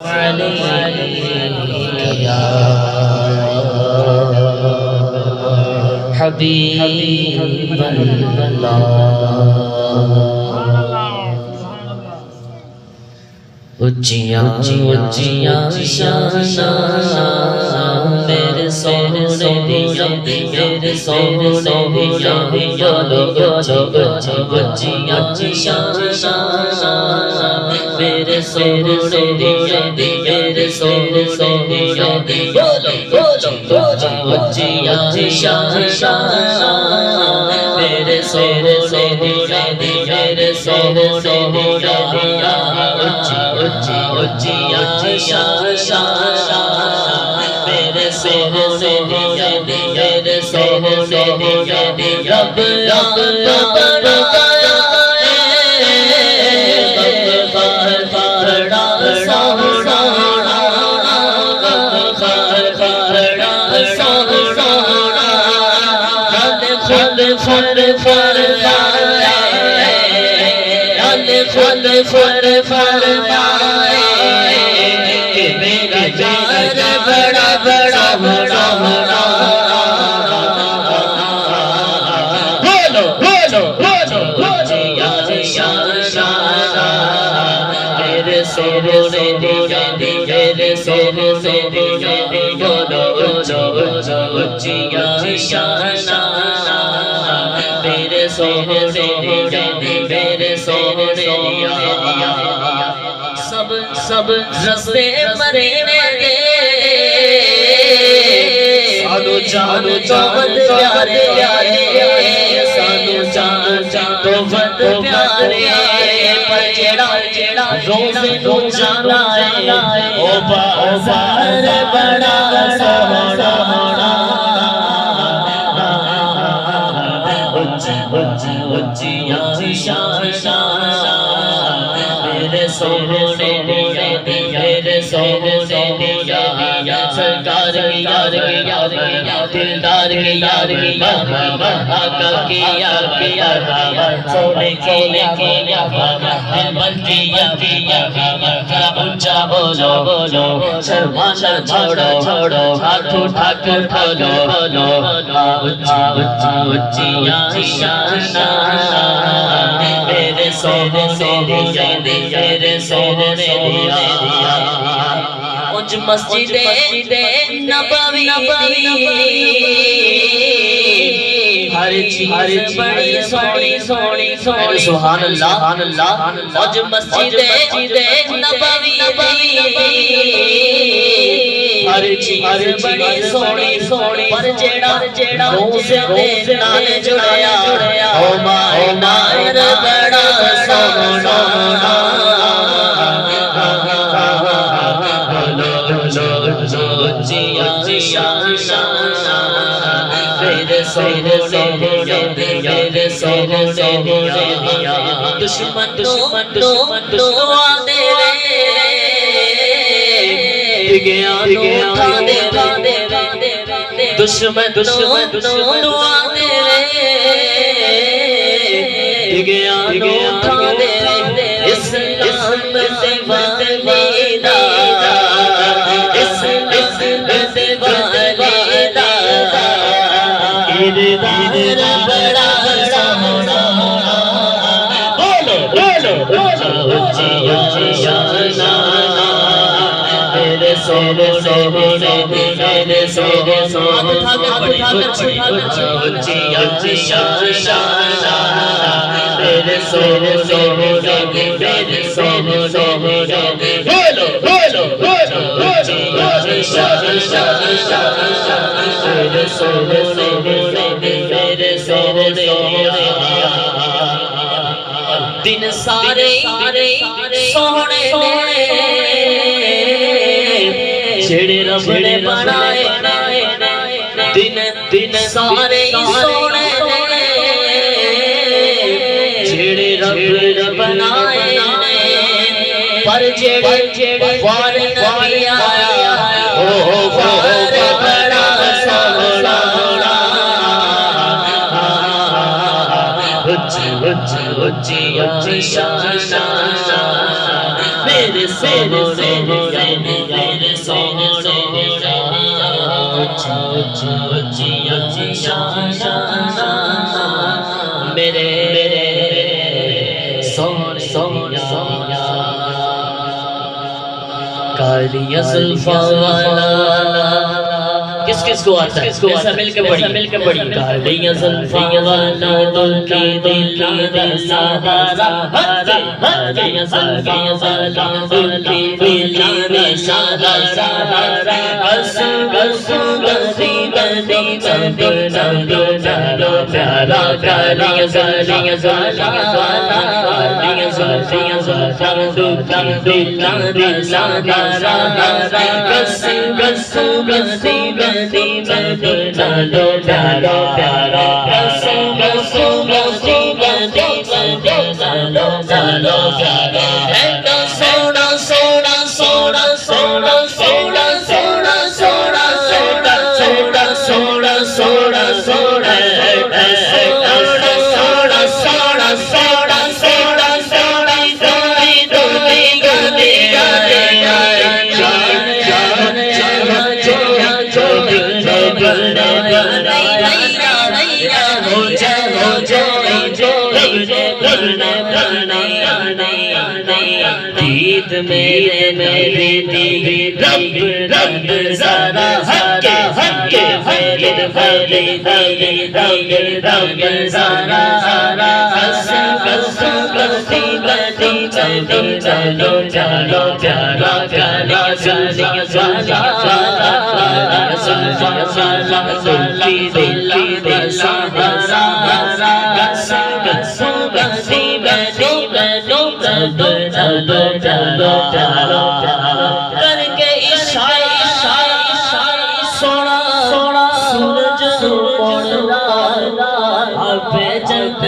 عليك يا حبيب الله اچیاں اچیاں شاناں میرے سونے دیاں میرے سونے دیاں بولو بولو اچیاں شاناں میرے سونے دیاں میرے سونے دیاں بولو بولو اچیاں شاناں میرے سونے دیاں میرے سونے دیاں اچیاں شاناں میرے سونے دیاں میرے سونے دیاں رب رب بڑا فرمائے کہ میرا یار بڑا بڑا بڑا بولو بولو بولو اچیاں شاناں میرے سونے دیاں میرے سونے دیاں بولو بولو اچیاں شاناں میرے سونے دیاں میرے سونے دیاں سب رستے مرنے دے سانو جانو چاند پیارے سانو جان تو ود پیارے پر جیڑا روزے نو جانا ہے او بازار بڑا سونا اچیاں شاناں میرے سونے میرے سونے دیاں سرکار کی یاد دلدار کی یاد آقا کی یاد سونے کی یاد دل کی یاد ذرا اونچا بولو بولو شرمانا چھوڑو ہاتھ اٹھا کر بولو اچیاں شاناں میرے سونے دیاں میرے سونے دیاں مجھ مسجد نبوی ہر چیز بڑی سونی سبحان اللہ مجھ مسجد نبوی ہر چیز بڑی سونی پر جیڑا روزے دے نال جڑیا او مائنار بڑا سونا میرے سونے میرے سونے دشمن دعا دے گیا اٹھا دے دشمن دعا دے گیا اٹھا دے اسلام سے والیدا بڑا سونا بولو بولو اچیاں شاناں میرے سونے میرے سونے اچیاں شاناں میرے سونے میرے سونے بولو بولو بولو اچیاں شاناں میرے سونے میرے سونے دن سارے سونے جڑے رب نے بنائے دن سارے سونے جڑے رب نے بنائے پر جڑے وار نہیں آیا او وار بڑا سونا اچیاں شاناں میرے سونے اچھی شان میرے سونیا کالی زلفاں والا کس کس کو آتا ہے ایسا مل کے پڑھی کالی زلفاں والا دل کی سہارا کالی زلفاں والا دل کی سہارا چلو پیارا کالی عید میرے رب ذرا ہٹ کے رب ذرا چلو پیارا کر کے اشارہ سونا سورج مڑنا اب جب